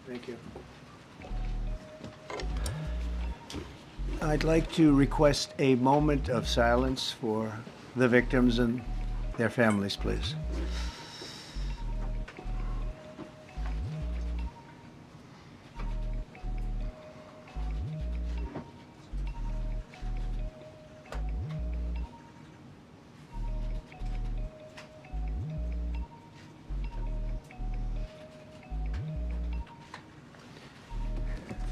Thank you. I'd like to request a moment of silence for the victims and their families, please.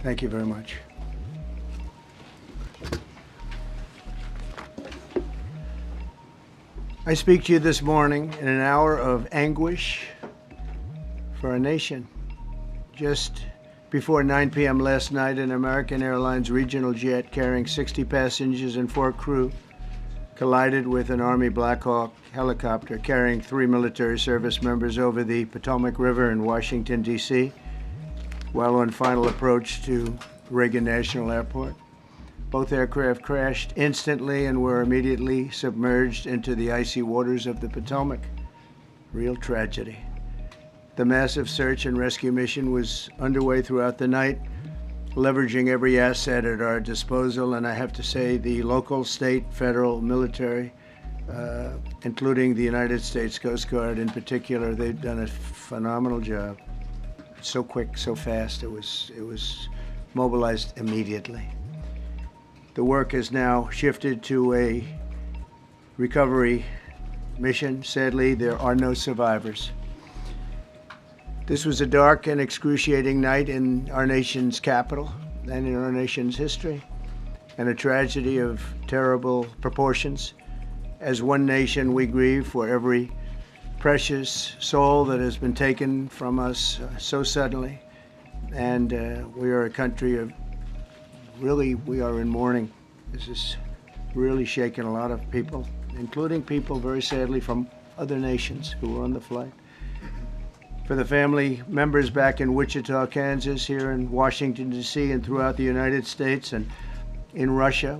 Thank you very much. I speak to you this morning in an hour of anguish for our nation. Just before 9 p.m. last night, an American Airlines regional jet carrying 60 passengers and 4 crew collided with an Army Black Hawk helicopter carrying 3 military service members over the Potomac River in Washington, D.C., while on final approach to Reagan National Airport. Both aircraft crashed instantly and were immediately submerged into the icy waters of the Potomac. Real tragedy. The massive search and rescue mission was underway throughout the night, leveraging every asset at our disposal, and I have to say the local, state, federal, military, including the United States Coast Guard in particular, they've done a phenomenal job. So quick, so fast, it was mobilized immediately. The work has now shifted to a recovery mission. Sadly, there are no survivors. This was a dark and excruciating night in our nation's capital and in our nation's history, and a tragedy of terrible proportions. As one nation, we grieve for every precious soul that has been taken from us so suddenly, and we are a country of we are in mourning. This has really shaken a lot of people, including people very sadly from other nations who were on the flight. For the family members back in Wichita, Kansas, here in Washington, D.C., and throughout the United States and in Russia,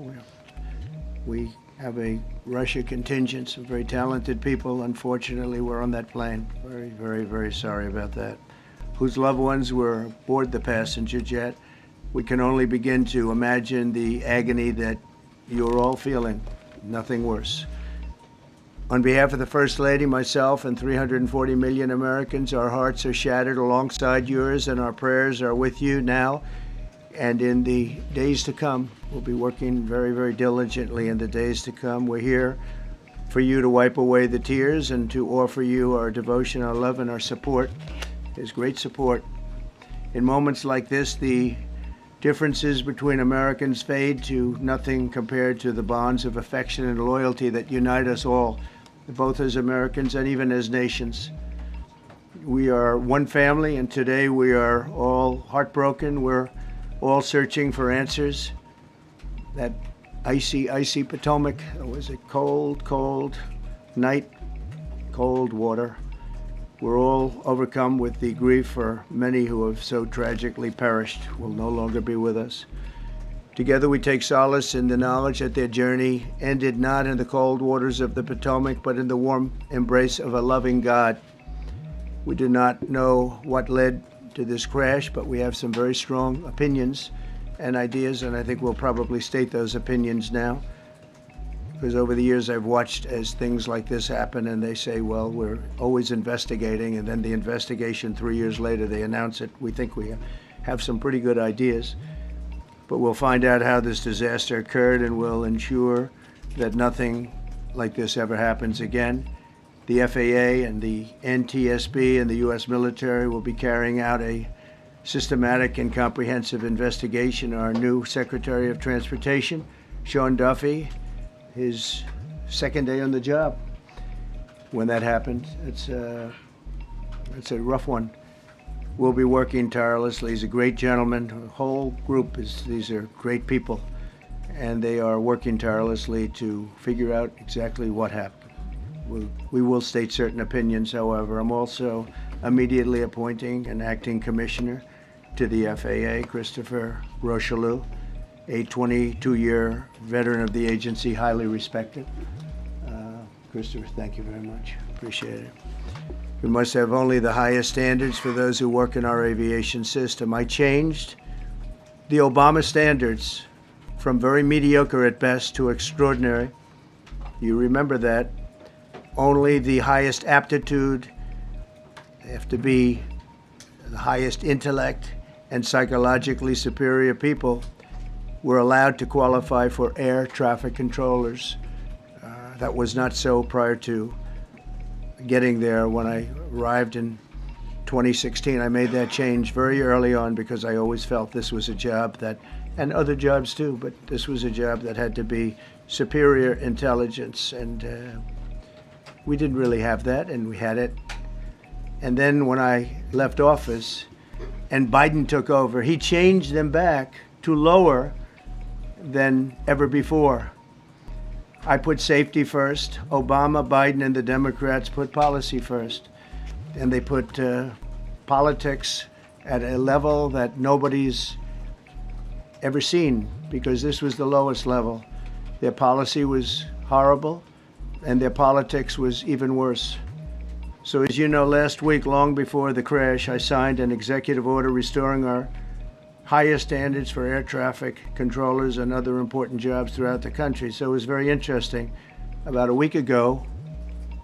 we have a Russia contingent, some very talented people. Unfortunately, were on that plane. Very, very, very sorry about that. Whose loved ones were aboard the passenger jet. We can only begin to imagine the agony that you're all feeling. Nothing worse. On behalf of the First Lady, myself, and 340 million Americans, our hearts are shattered alongside yours, and our prayers are with you now and in the days to come. We'll be working very, very diligently in the days to come. We're here for you to wipe away the tears and to offer you our devotion, our love, and our support. There's great support. In moments like this, the differences between Americans fade to nothing compared to the bonds of affection and loyalty that unite us all, both as Americans and even as nations. We are one family, and today we are all heartbroken. We're all searching for answers. That icy, icy Potomac, it was a cold, cold night, cold water. We're all overcome with the grief for many who have so tragically perished, will no longer be with us. Together we take solace in the knowledge that their journey ended not in the cold waters of the Potomac, but in the warm embrace of a loving God. We do not know what led to this crash, but we have some very strong opinions and ideas, and I think we'll probably state those opinions now. Because over the years I've watched as things like this happen, and they say, well, we're always investigating, and then the investigation 3 years later, they announce it. We think we have some pretty good ideas, but we'll find out how this disaster occurred, and we'll ensure that nothing like this ever happens again. The FAA and the NTSB and the U.S. military will be carrying out a systematic and comprehensive investigation. Our new Secretary of Transportation, Sean Duffy, his second day on the job when that happened. It's a rough one. We'll be working tirelessly. He's a great gentleman. The whole group these are great people, and they are working tirelessly to figure out exactly what happened. We will state certain opinions, however. I'm also immediately appointing an acting commissioner to the FAA, Christopher Rocheleau, a 22-year veteran of the agency, highly respected. Christopher, thank you very much. Appreciate it. We must have only the highest standards for those who work in our aviation system. I changed the Obama standards from very mediocre at best to extraordinary. You remember that. Only the highest aptitude, they have to be the highest intellect and psychologically superior people were allowed to qualify for air traffic controllers. That was not so prior to getting there. When I arrived in 2016, I made that change very early on because I always felt this was a job that, and other jobs too, but this was a job that had to be superior intelligence, and we didn't really have that, and we had it. And then when I left office and Biden took over, he changed them back to lower than ever before. I put safety first. Obama, Biden, and the Democrats put policy first. And they put politics at a level that nobody's ever seen, because this was the lowest level. Their policy was horrible, and their politics was even worse. So as you know, last week, long before the crash, I signed an executive order restoring our highest standards for air traffic controllers and other important jobs throughout the country. So it was very interesting. About a week ago,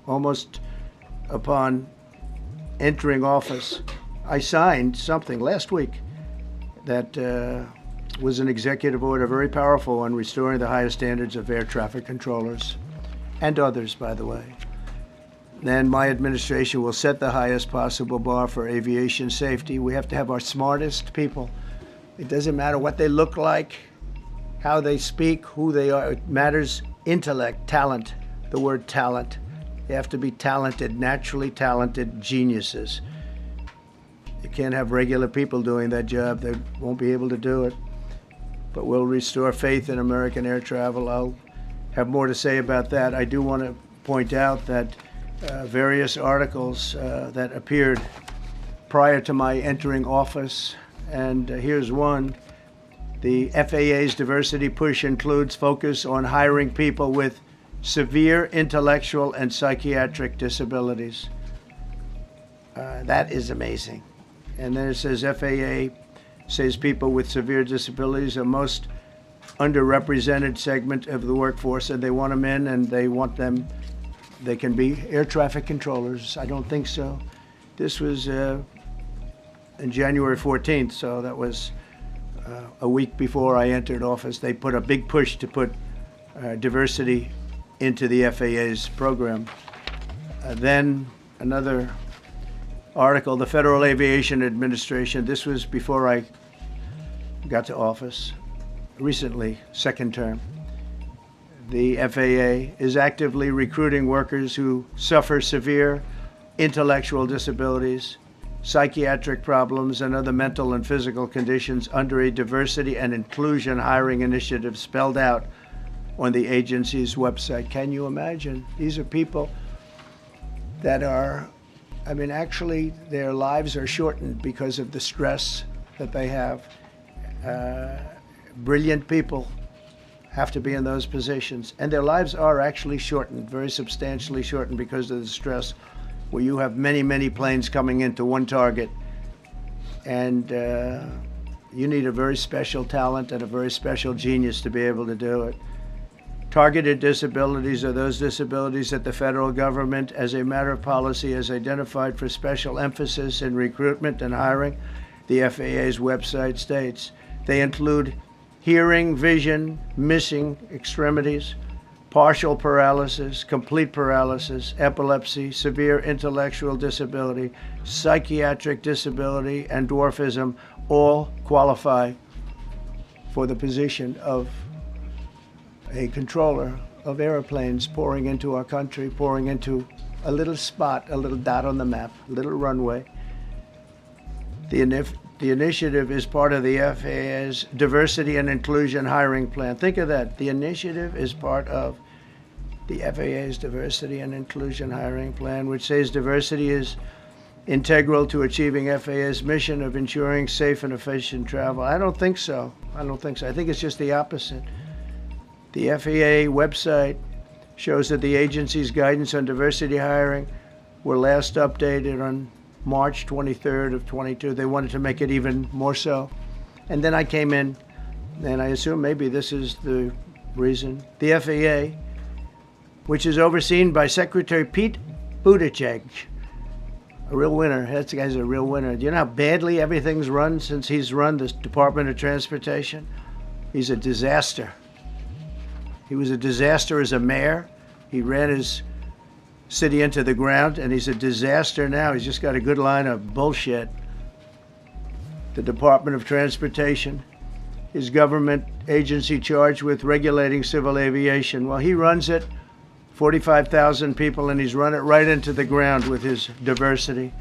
almost upon entering office, I signed something last week that was an executive order, very powerful, on restoring the highest standards of air traffic controllers and others, by the way. Then my administration will set the highest possible bar for aviation safety. We have to have our smartest people. It doesn't matter what they look like, how they speak, who they are. It matters intellect, talent, the word talent. They have to be talented, naturally talented geniuses. You can't have regular people doing that job. They won't be able to do it. But we'll restore faith in American air travel. I'll have more to say about that. I do want to point out that various articles that appeared prior to my entering office, and here's one. The FAA's diversity push includes focus on hiring people with severe intellectual and psychiatric disabilities. That is amazing. And then it says FAA says people with severe disabilities are most underrepresented segment of the workforce, and they want them in, and they want them, they can be air traffic controllers. I don't think so. This was in January 14th, so that was a week before I entered office. They put a big push to put diversity into the FAA's program. Then another article, the Federal Aviation Administration, this was before I got to office, recently, second term. The FAA is actively recruiting workers who suffer severe intellectual disabilities, psychiatric problems, and other mental and physical conditions under a diversity and inclusion hiring initiative spelled out on the agency's website. Can you imagine? These are people that are, I mean, actually their lives are shortened because of the stress that they have. Brilliant people have to be in those positions, and their lives are actually shortened, very substantially shortened, because of the stress, where you have many, many planes coming into one target, and you need a very special talent and a very special genius to be able to do it. Targeted disabilities are those disabilities that the federal government, as a matter of policy, has identified for special emphasis in recruitment and hiring. The FAA's website states they include hearing, vision, missing extremities, partial paralysis, complete paralysis, epilepsy, severe intellectual disability, psychiatric disability, and dwarfism all qualify for the position of a controller of airplanes pouring into our country, pouring into a little spot, a little dot on the map, a little runway. The initiative is part of the FAA's Diversity and Inclusion Hiring Plan. Think of that. The initiative is part of the FAA's Diversity and Inclusion Hiring Plan, which says diversity is integral to achieving FAA's mission of ensuring safe and efficient travel. I don't think so. I think it's just the opposite. The FAA website shows that the agency's guidance on diversity hiring were last updated on March 23rd of 22. They wanted to make it even more so. And then I came in, and I assume maybe this is the reason. The FAA, which is overseen by Secretary Pete Buttigieg, a real winner. That guy's a real winner. Do you know how badly everything's run since he's run this Department of Transportation? He's a disaster. He was a disaster as a mayor. He ran his city into the ground, and he's a disaster now. He's just got a good line of bullshit. The Department of Transportation, his government agency charged with regulating civil aviation. Well, he runs it, 45,000 people, and he's run it right into the ground with his diversity.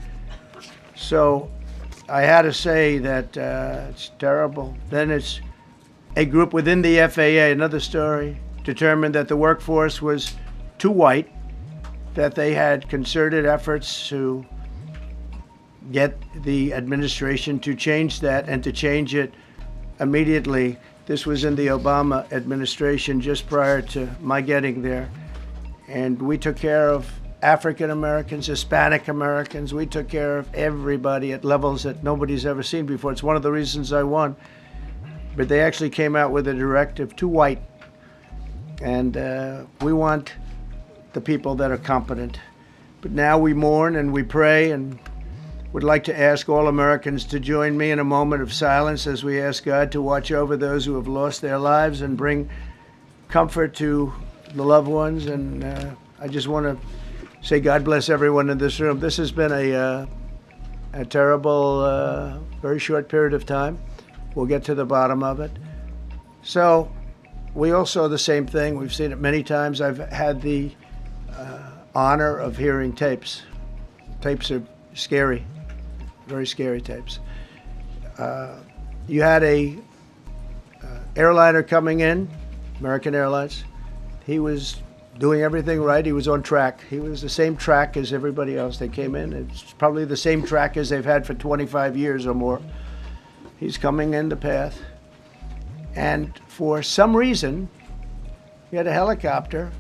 So I had to say that it's terrible. Then it's a group within the FAA, another story, determined that the workforce was too white, that they had concerted efforts to get the administration to change that and to change it immediately. This was in the Obama administration just prior to my getting there. And we took care of African Americans, Hispanic Americans. We took care of everybody at levels that nobody's ever seen before. It's one of the reasons I won. But they actually came out with a directive, too white. And we want the people that are competent. But now we mourn and we pray, and would like to ask all Americans to join me in a moment of silence as we ask God to watch over those who have lost their lives and bring comfort to the loved ones. And I just want to say God bless everyone in this room. This has been a terrible, very short period of time. We'll get to the bottom of it. So we all saw the same thing. We've seen it many times. I've had the honor of hearing tapes. Tapes are scary, very scary tapes. You had a airliner coming in, American Airlines. He was doing everything right. He was on track. He was the same track as everybody else. They came in. It's probably the same track as they've had for 25 years or more. He's coming in the path. And for some reason, he had a helicopter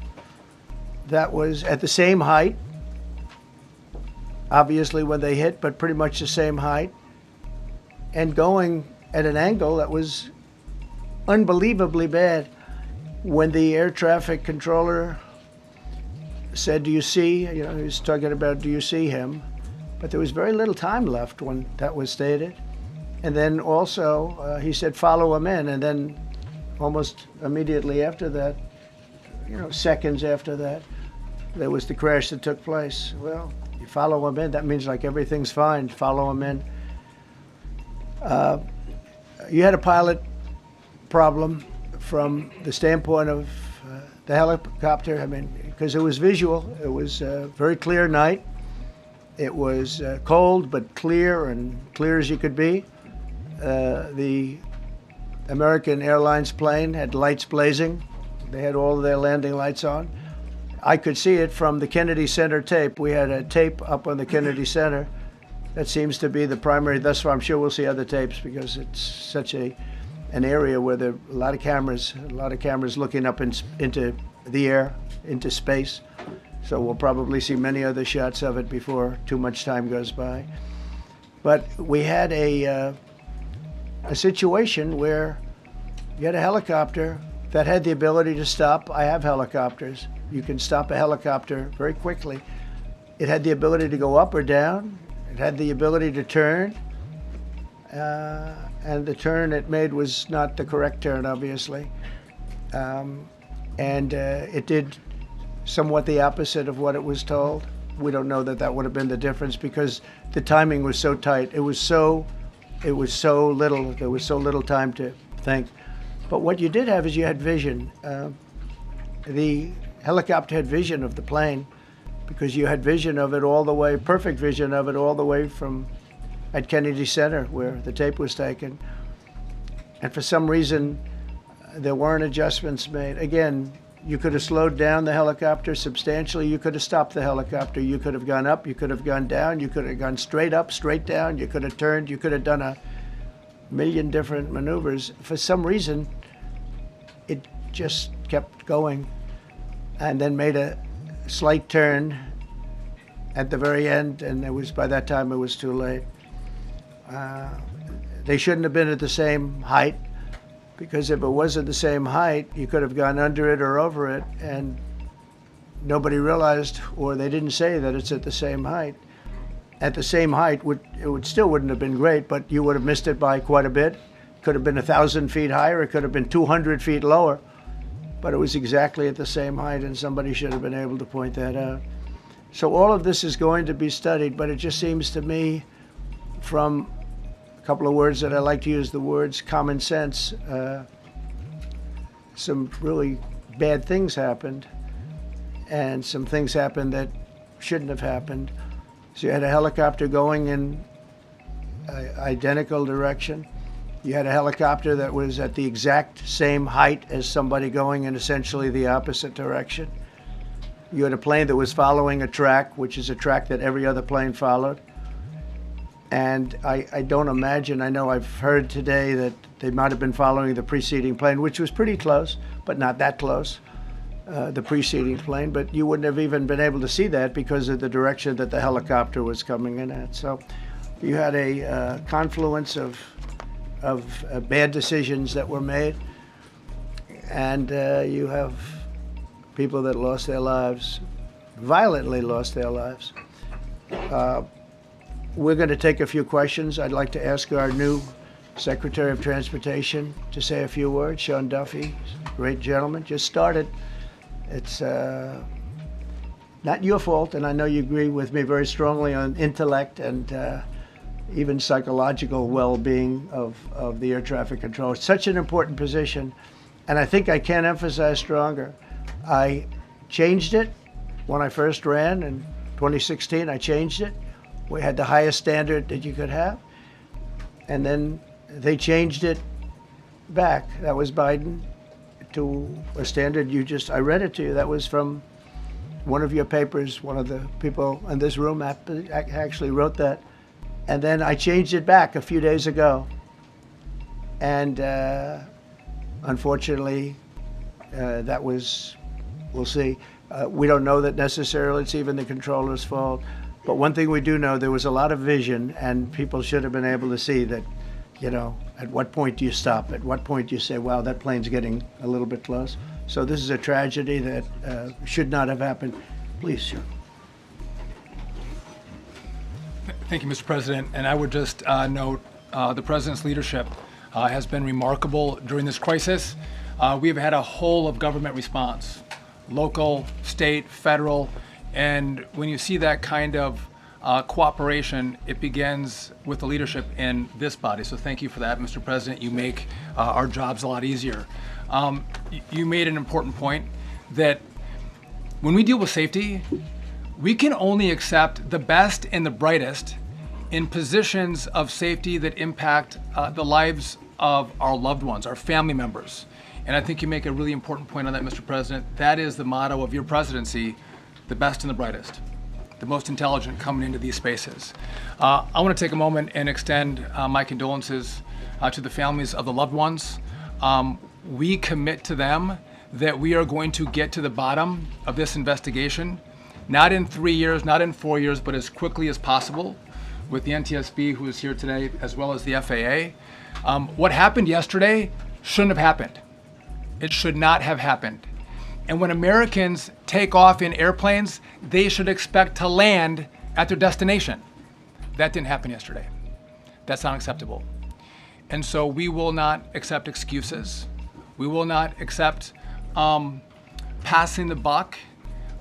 that was at the same height, obviously when they hit, but pretty much the same height, and going at an angle that was unbelievably bad. When the air traffic controller said, "Do you see?" He was talking about, "Do you see him?" But there was very little time left when that was stated. And then also he said, "Follow him in." And then almost immediately after that, seconds after that, there was the crash that took place. Well, you follow him in, that means like everything's fine. Follow him in. You had a pilot problem from the standpoint of the helicopter. I mean, because it was visual. It was a very clear night. It was cold but clear, and clear as you could be. The American Airlines plane had lights blazing. They had all of their landing lights on. I could see it from the Kennedy Center tape. We had a tape up on the Kennedy Center. That seems to be the primary. Thus far, I'm sure we'll see other tapes because it's such an area where there are a lot of cameras looking up into the air, into space. So we'll probably see many other shots of it before too much time goes by. But we had a situation where you had a helicopter that had the ability to stop. I have helicopters. You can stop a helicopter very quickly. It had the ability to go up or down. It had the ability to turn. And the turn it made was not the correct turn, obviously. And it did somewhat the opposite of what it was told. We don't know that would have been the difference because the timing was so tight. It was so little. There was so little time to think. But what you did have is you had vision. The helicopter had vision of the plane because you had vision of it all the way, perfect vision of it all the way from at Kennedy Center where the tape was taken. And for some reason, there weren't adjustments made. Again, you could have slowed down the helicopter substantially. You could have stopped the helicopter. You could have gone up. You could have gone down. You could have gone straight up, straight down. You could have turned. You could have done a million different maneuvers. For some reason, it just kept going and then made a slight turn at the very end, and by that time it was too late. They shouldn't have been at the same height, because if it was at the same height, you could have gone under it or over it, and nobody realized, or they didn't say that it's at the same height. At the same height, still wouldn't have been great, but you would have missed it by quite a bit. It could have been 1,000 feet higher, it could have been 200 feet lower, but it was exactly at the same height, and somebody should have been able to point that out. So all of this is going to be studied, but it just seems to me, from a couple of words that I like to use, the words common sense, some really bad things happened, and some things happened that shouldn't have happened. So you had a helicopter going in an identical direction. You had a helicopter that was at the exact same height as somebody going in essentially the opposite direction. You had a plane that was following a track, which is a track that every other plane followed. And I don't imagine, I know I've heard today that they might have been following the preceding plane, which was pretty close, but not that close, the preceding plane. But you wouldn't have even been able to see that because of the direction that the helicopter was coming in at. So you had a confluence of bad decisions that were made, and you have people that lost their lives, violently lost their lives. We're going to take a few questions. I'd like to ask our new Secretary of Transportation to say a few words. Sean Duffy, great gentleman, just started. It's not your fault, and I know you agree with me very strongly on intellect and even psychological well-being of the air traffic control. It's such an important position, and I think I can't emphasize stronger. I changed it when I first ran in 2016. I changed it. We had the highest standard that you could have, and then they changed it back. That was Biden, to a standard I read it to you. That was from one of your papers. One of the people in this room actually wrote that. And then I changed it back a few days ago. And unfortunately, that was, we'll see. We don't know that necessarily it's even the controller's fault. But one thing we do know, there was a lot of vision, and people should have been able to see that, at what point do you stop? At what point do you say, wow, that plane's getting a little bit close? So this is a tragedy that should not have happened. Please, sir. Thank you, Mr. President. And I would just note the President's leadership has been remarkable during this crisis. We have had a whole of government response, local, state, federal, and when you see that kind of cooperation, it begins with the leadership in this body. So thank you for that, Mr. President. You make our jobs a lot easier. You made an important point that when we deal with safety, we can only accept the best and the brightest in positions of safety that impact the lives of our loved ones, our family members. And I think you make a really important point on that, Mr. President. That is the motto of your presidency, the best and the brightest, the most intelligent coming into these spaces. I want to take a moment and extend my condolences to the families of the loved ones. We commit to them that we are going to get to the bottom of this investigation, not in 3 years, not in 4 years, but as quickly as possible with the NTSB, who is here today, as well as the FAA. What happened yesterday shouldn't have happened. It should not have happened. And when Americans take off in airplanes, they should expect to land at their destination. That didn't happen yesterday. That's not acceptable. And so we will not accept excuses. We will not accept passing the buck.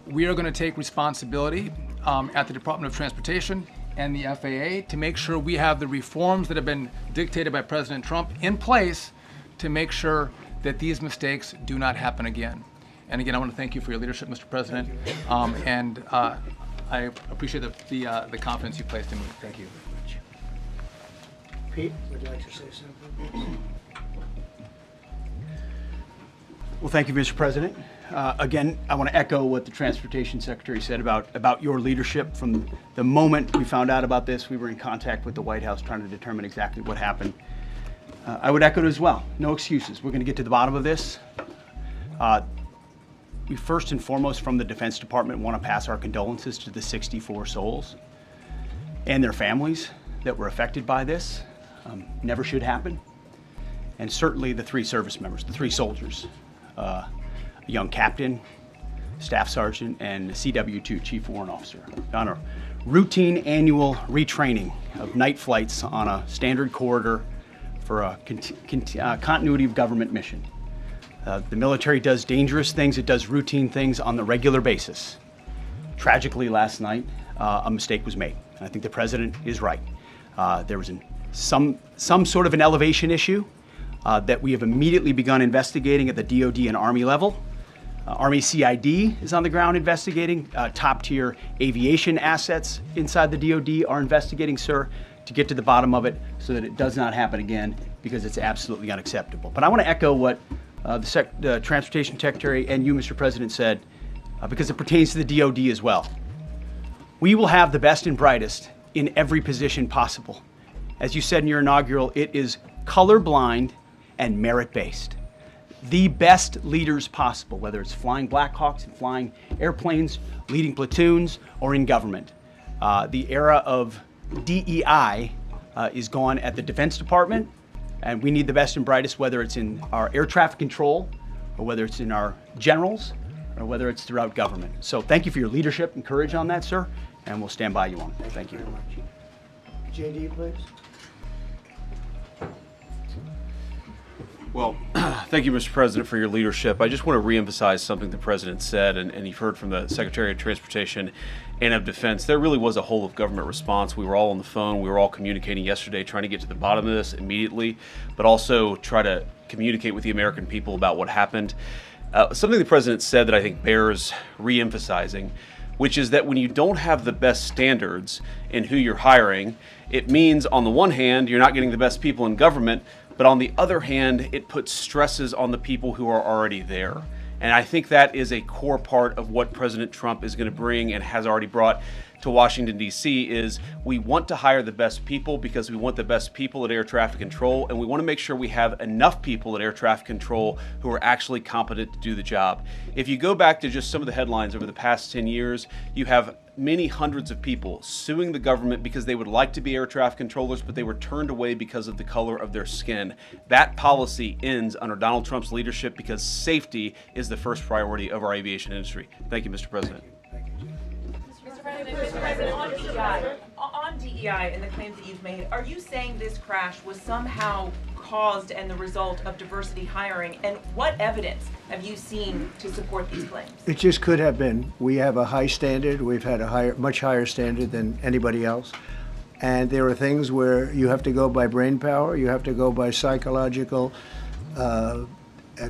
We are going to take responsibility at the Department of Transportation and the FAA to make sure we have the reforms that have been dictated by President Trump in place to make sure that these mistakes do not happen again. And again, I want to thank you for your leadership, Mr. President, and I appreciate the confidence you placed in me. Thank you. Pete, would you like to say something? Well, thank you, Mr. President. Again, I want to echo what the Transportation Secretary said about your leadership. From the moment we found out about this, we were in contact with the White House trying to determine exactly what happened. I would echo it as well. No excuses. We're going to get to the bottom of this. we first and foremost from the Defense Department want to pass our condolences to the 64 souls and their families that were affected by this. Never should happen. And certainly the 3 service members, the 3 soldiers, a young captain, staff sergeant, and a CW2, Chief Warrant Officer, on a routine annual retraining of night flights on a standard corridor for a continuity of government mission. The military does dangerous things, it does routine things on the regular basis. Tragically, last night, a mistake was made. And I think the president is right. There was some sort of an elevation issue that we have immediately begun investigating at the DoD and Army level. Army CID is on the ground investigating. Top-tier aviation assets inside the DoD are investigating, sir, to get to the bottom of it so that it does not happen again, because it's absolutely unacceptable. But I want to echo what the Transportation Secretary and you, Mr. President, said, because it pertains to the DoD as well. We will have the best and brightest in every position possible. As you said in your inaugural, it is colorblind and merit-based. The best leaders possible, whether it's flying Black Hawks and flying airplanes, leading platoons, or in government. The era of DEI is gone at the Defense Department, and we need the best and brightest, whether it's in our air traffic control, or whether it's in our generals, or whether it's throughout government. So thank you for your leadership and courage on that, sir, and we'll stand by you on it. Thank you. Very much. JD, please. Well, thank you, Mr. President, for your leadership. I just want to reemphasize something the President said, and you've heard from the Secretary of Transportation and of Defense. There really was a whole of government response. We were all on the phone. We were all communicating yesterday, trying to get to the bottom of this immediately, but also try to communicate with the American people about what happened. Something the President said that I think bears reemphasizing, which is that when you don't have the best standards in who you're hiring, it means on the one hand, you're not getting the best people in government, but on the other hand, it puts stresses on the people who are already there. And I think that is a core part of what President Trump is going to bring and has already brought to Washington, D.C. is we want to hire the best people because we want the best people at air traffic control, and we want to make sure we have enough people at air traffic control who are actually competent to do the job. If you go back to just some of the headlines over the past 10 years, you have many hundreds of people suing the government because they would like to be air traffic controllers, but they were turned away because of the color of their skin. That policy ends under Donald Trump's leadership because safety is the first priority of our aviation industry. Thank you, Mr. President. Mr. President, on DEI and the claims that you've made, are you saying this crash was somehow caused and the result of diversity hiring? And what evidence have you seen to support these claims? It just could have been. We have a high standard. We've had a much higher standard than anybody else. And there are things where you have to go by brain power, you have to go by psychological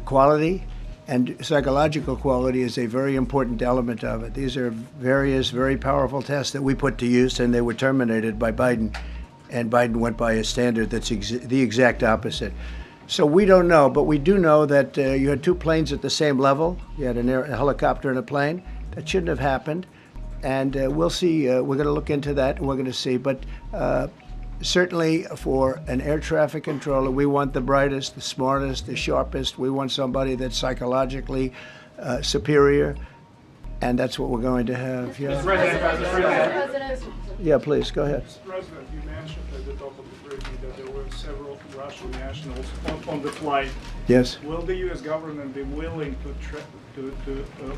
quality. And psychological quality is a very important element of it. These are various very powerful tests that we put to use, and they were terminated by Biden. And Biden went by a standard that's the exact opposite. So we don't know, but we do know that you had 2 planes at the same level. You had a helicopter and a plane. That shouldn't have happened. And we'll see. We're going to look into that, and we're going to see. But certainly for an air traffic controller, we want the brightest, the smartest, the sharpest. We want somebody that's psychologically superior, and that's what we're going to have. Yeah. Mr. President. Yeah, please, go ahead. Mr. President, you mentioned at the top of the briefing that there were several Russian nationals on the flight. Yes. Will the U.S. government be willing to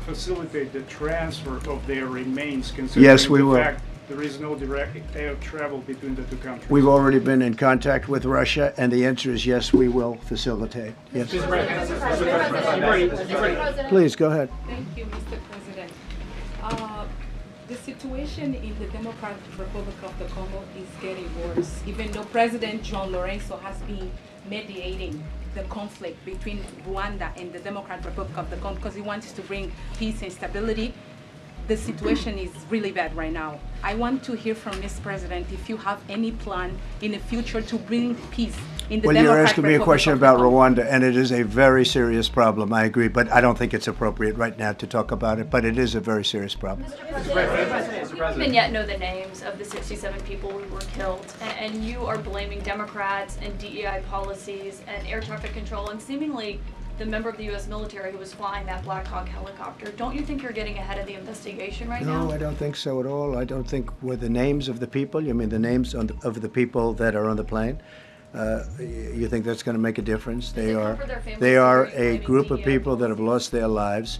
facilitate the transfer of their remains, considering Yes, we the will. fact there is no direct air travel between the 2 countries? We've already been in contact with Russia, and the answer is yes, we will facilitate. Yes. Please, go ahead. Thank you, Mr. President. The situation in the Democratic Republic of the Congo is getting worse, even though President John Lorenzo has been mediating the conflict between Rwanda and the Democratic Republic of the Congo because he wants to bring peace and stability. The situation is really bad right now. I want to hear from Ms. President if you have any plan in the future to bring peace in the Well, Democratic you're asking me a Republic question of the about Congo. Rwanda, and it is a very serious problem. I agree, but I don't think it's appropriate right now to talk about it, but it is a very serious problem. We don't even yet know the names of the 67 people who were killed, and you are blaming Democrats and DEI policies and air traffic control and seemingly the member of the U.S. military who was flying that Black Hawk helicopter. Don't you think you're getting ahead of the investigation right now? No, I don't think so at all. I don't think with the names of the people, you mean the names of the people that are on the plane, you think that's going to make a difference? They are a group of people that have lost their lives.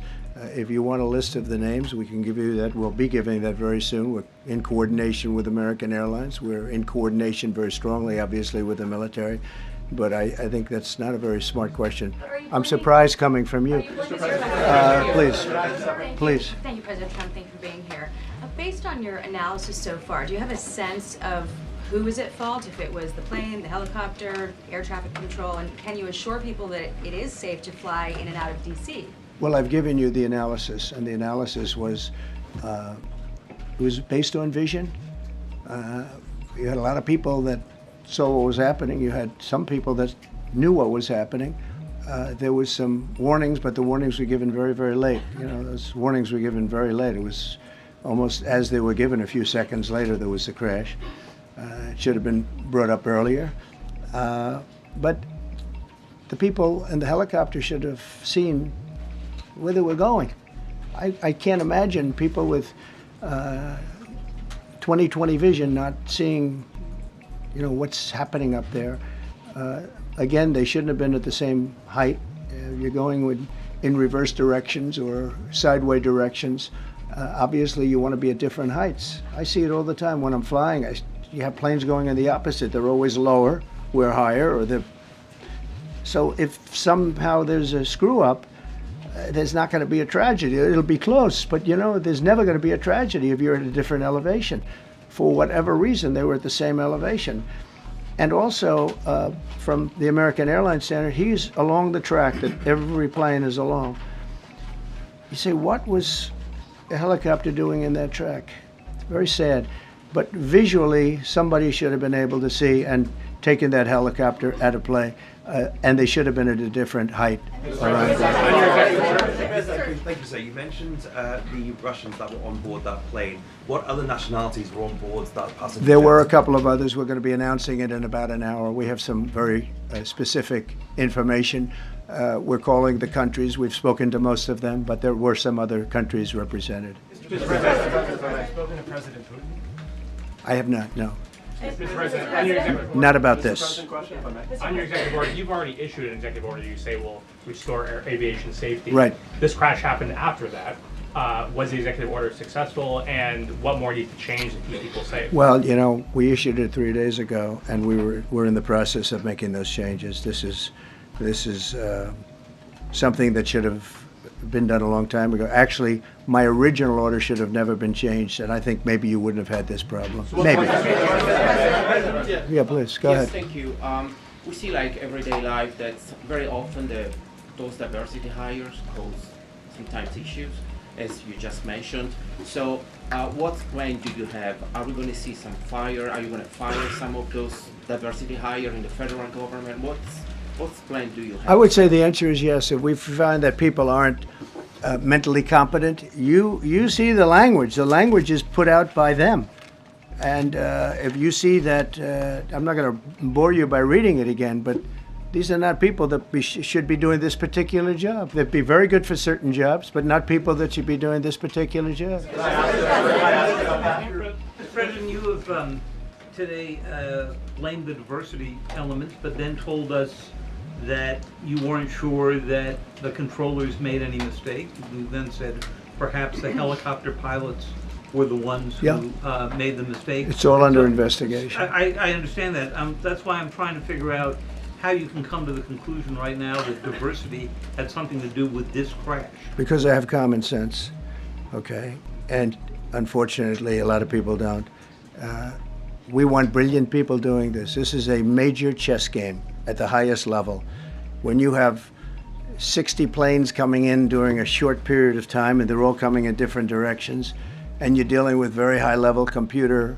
If you want a list of the names, we can give you that. We'll be giving that very soon. We're in coordination with American Airlines. We're in coordination very strongly, obviously, with the military. But I think that's not a very smart question. I'm surprised coming from you. Please. Thank you, President Trump. Thank you for being here. Based on your analysis so far, do you have a sense of who is at fault, if it was the plane, the helicopter, air traffic control, and can you assure people that it is safe to fly in and out of D.C.? Well, I've given you the analysis, and the analysis was it was based on vision. You had a lot of people that saw what was happening. You had some people that knew what was happening. There was some warnings, but the warnings were given very, very late. You know, those warnings were given very late. It was almost as they were given. A few seconds later, there was a crash. It should have been brought up earlier. But the people in the helicopter should have seen where they were going. I can't imagine people with 20/20 vision not seeing, you know, what's happening up there. Again, they shouldn't have been at the same height. You're going in reverse directions or sideways directions. Obviously, you want to be at different heights. I see it all the time when I'm flying. You have planes going in the opposite. They're always lower, we're higher, or so if somehow there's a screw up, there's not going to be a tragedy. It'll be close, but you know, there's never going to be a tragedy if you're at a different elevation. For whatever reason, they were at the same elevation. And also, from the American Airlines standard, he's along the track that every plane is along. You say, what was a helicopter doing in that track? It's very sad. But visually, somebody should have been able to see and taken that helicopter out of play. And they should have been at a different height. Thank you, sir. You mentioned the Russians that were on board that plane. What other nationalities were on board that passenger? There were a couple of others. We're going to be announcing it in about an hour. We have some very specific information. We're calling the countries. We've spoken to most of them, but there were some other countries represented. Mr. President, have you spoken to President Putin? I have not, no. Mr. President, on your executive order, Not about this. On your executive order, you've already issued an executive order you say will restore aviation safety. Right. This crash happened after that. Was the executive order successful, and what more needs to change to keep people safe? Well, you know, we issued it 3 days ago, and we're in the process of making those changes. This is something that should have been done a long time ago. Actually, my original order should have never been changed, and I think maybe you wouldn't have had this problem. Maybe. Yeah, please, go ahead. Yes, thank you. We see like everyday life that very often those diversity hires cause sometimes issues, as you just mentioned. So what plan do you have? Are we going to see some fire? Are you going to fire some of those diversity hires in the federal government? What plan do you have? I would say the answer is yes. If we find that people aren't mentally competent, you see the language. The language is put out by them. And if you see that, I'm not going to bore you by reading it again, but these are not people that should be doing this particular job. They'd be very good for certain jobs, but not people that should be doing this particular job. Mr. President, you have today blamed the diversity elements, but then told us that you weren't sure that the controllers made any mistake. You then said perhaps the helicopter pilots were the ones who made the mistake. It's all under investigation. I understand that. That's why I'm trying to figure out how you can come to the conclusion right now that diversity had something to do with this crash. Because I have common sense, okay? And unfortunately, a lot of people don't. We want brilliant people doing this. This is a major chess game at the highest level. When you have 60 planes coming in during a short period of time, and they're all coming in different directions, and you're dealing with very high-level computer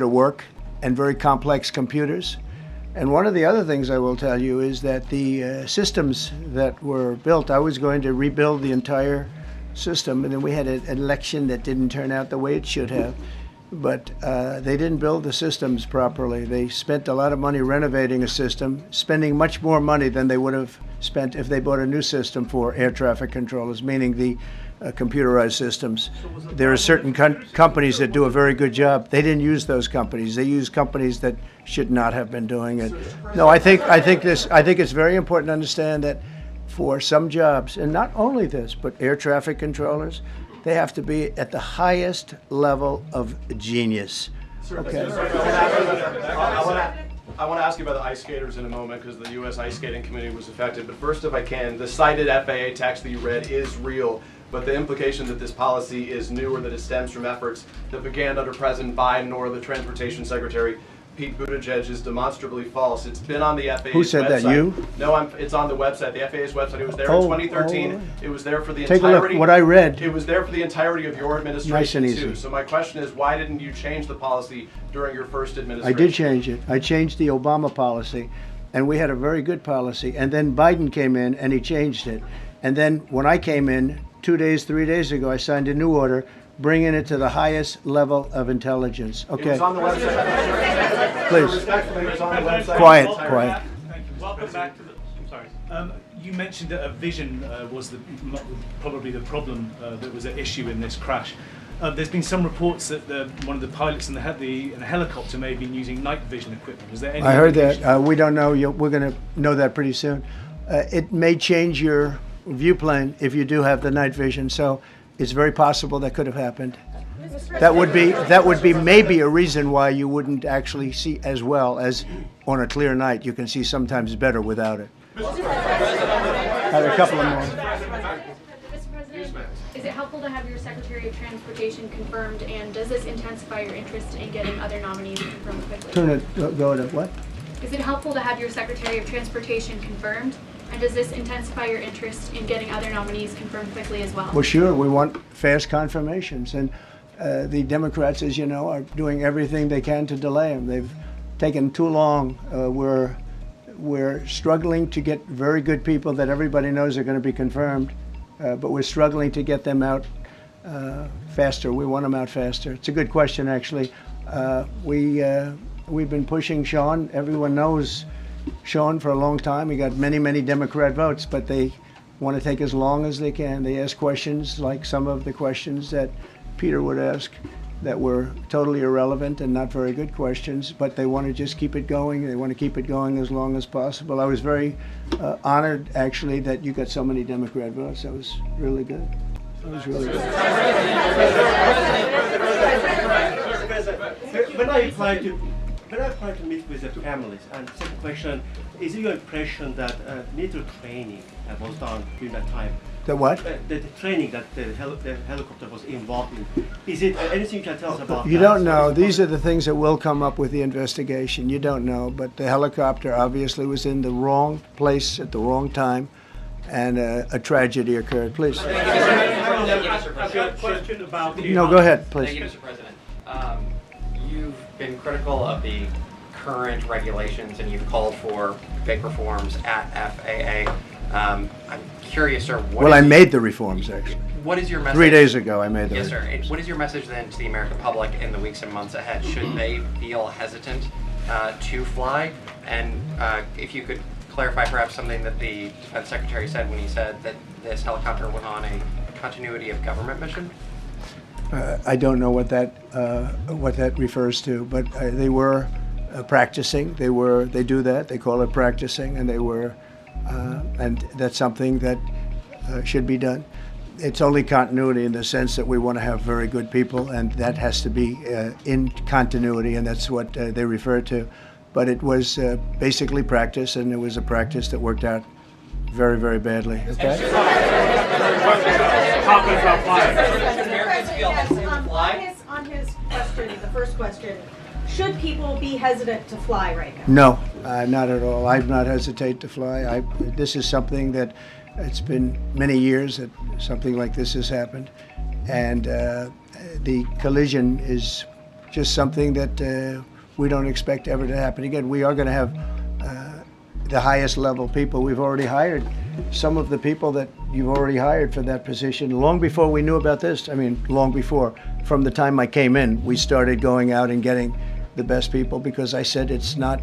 work and very complex computers. And one of the other things I will tell you is that the systems that were built, I was going to rebuild the entire system, and then we had an election that didn't turn out the way it should have. but they didn't build the systems properly. They spent a lot of money renovating a system, spending much more money than they would have spent if they bought a new system for air traffic controllers, meaning the computerized systems. There are certain companies that do a very good job. They didn't use those companies. They used companies that should not have been doing it. No, I think it's very important to understand that for some jobs, and not only this, but air traffic controllers, they have to be at the highest level of genius. Okay. I want to ask you about the ice skaters in a moment because the U.S. ice skating community was affected. But first, if I can, the cited FAA text that you read is real, but the implication that this policy is new or that it stems from efforts that began under President Biden or the Transportation Secretary Pete Buttigieg is demonstrably false. It's been on the FAA's website. Who said that, you? No, it's on the website, the FAA's website. It was there in 2013. It was there for the Take entirety. a look, what I read. It was there for the entirety of your administration, Nice and too. easy. So my question is, why didn't you change the policy during your first I administration? did change it. I changed the Obama policy, and we had a very good policy. And then Biden came in, and he changed it. And then when I came in, 3 days ago, I signed a new order bringing it to the highest level of intelligence. Okay. It was on the website. Please. Respectfully, it was on the website. Quiet. Thank you. Welcome back to the. I'm sorry. You mentioned that a vision was probably the problem that was at issue in this crash. There's been some reports that one of the pilots in the helicopter may have been using night vision equipment. Was there any? I heard that. We don't know. We're going to know that pretty soon. It may change your view plane if you do have the night vision. So it's very possible that could have happened. That would be maybe a reason why you wouldn't actually see as well as on a clear night. You can see sometimes better without it. I have a couple of more. Mr. President, is it helpful to have your Secretary of Transportation confirmed, and does this intensify your interest in getting other nominees confirmed quickly? Go to what? Is it helpful to have your Secretary of Transportation confirmed, and does this intensify your interest in getting other nominees confirmed quickly as well? Well, sure. We want fast confirmations, and the Democrats, as you know, are doing everything they can to delay them. They've taken too long. We're struggling to get very good people that everybody knows are going to be confirmed, but we're struggling to get them out faster. We want them out faster. It's a good question, actually. We've been pushing Sean. Everyone knows Sean for a long time. He got many, many Democrat votes, but they want to take as long as they can. They ask questions like some of the questions that Peter would ask that were totally irrelevant and not very good questions, but they want to just keep it going. They want to keep it going as long as possible. I was very honored, actually, that you got so many Democrat votes. That was really good. That was really good. When I apply to meet with the families, and second question, is it your impression that military training was done during that time? The what? The training that the helicopter was involved in. Is it anything you can tell us about You that? don't know. These are the things that will come up with the investigation. You don't know, but the helicopter obviously was in the wrong place at the wrong time, and a tragedy occurred. Please. Thank you, Mr. President. Question about No, go ahead, please. Thank you, Mr. President. You've been critical of the current regulations, and you've called for big reforms at FAA. I'm curious, sir. Well, I made the reforms, actually. What is your message? 3 days ago, I made the Yes, reforms. sir. What is your message then to the American public in the weeks and months ahead? Should they feel hesitant to fly? And if you could clarify perhaps something that the Defense Secretary said when he said that this helicopter was on a continuity of government mission? I don't know what that refers to, but they were practicing. They do that. They call it practicing, and they were, and that's something that should be done. It's only continuity in the sense that we want to have very good people, and that has to be in continuity, and that's what they refer to. But it was basically practice, and it was a practice that worked out very, very badly. Okay. On his question, the first question, should people be hesitant to fly right now? No, not at all. I've not hesitated to fly. This is something that it's been many years that something like this has happened, and the collision is just something that we don't expect ever to happen again. We are going to have the highest level people. We've already hired some of the people that you've already hired for that position long before we knew about this. I mean, long before. From the time I came in, we started going out and getting the best people because I said it's not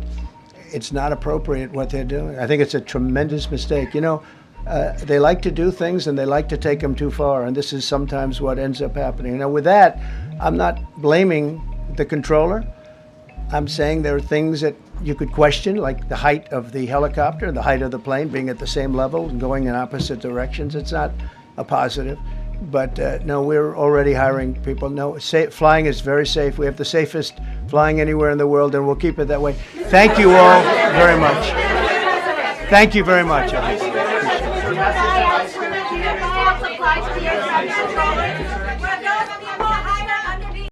appropriate what they're doing. I think it's a tremendous mistake. You know, they like to do things and they like to take them too far, and this is sometimes what ends up happening. Now, with that, I'm not blaming the controller. I'm saying there are things that you could question, like the height of the helicopter, the height of the plane being at the same level and going in opposite directions. It's not a positive. But no, we're already hiring people. No, flying is very safe. We have the safest flying anywhere in the world, and we'll keep it that way. Thank you all very much. Thank you very much.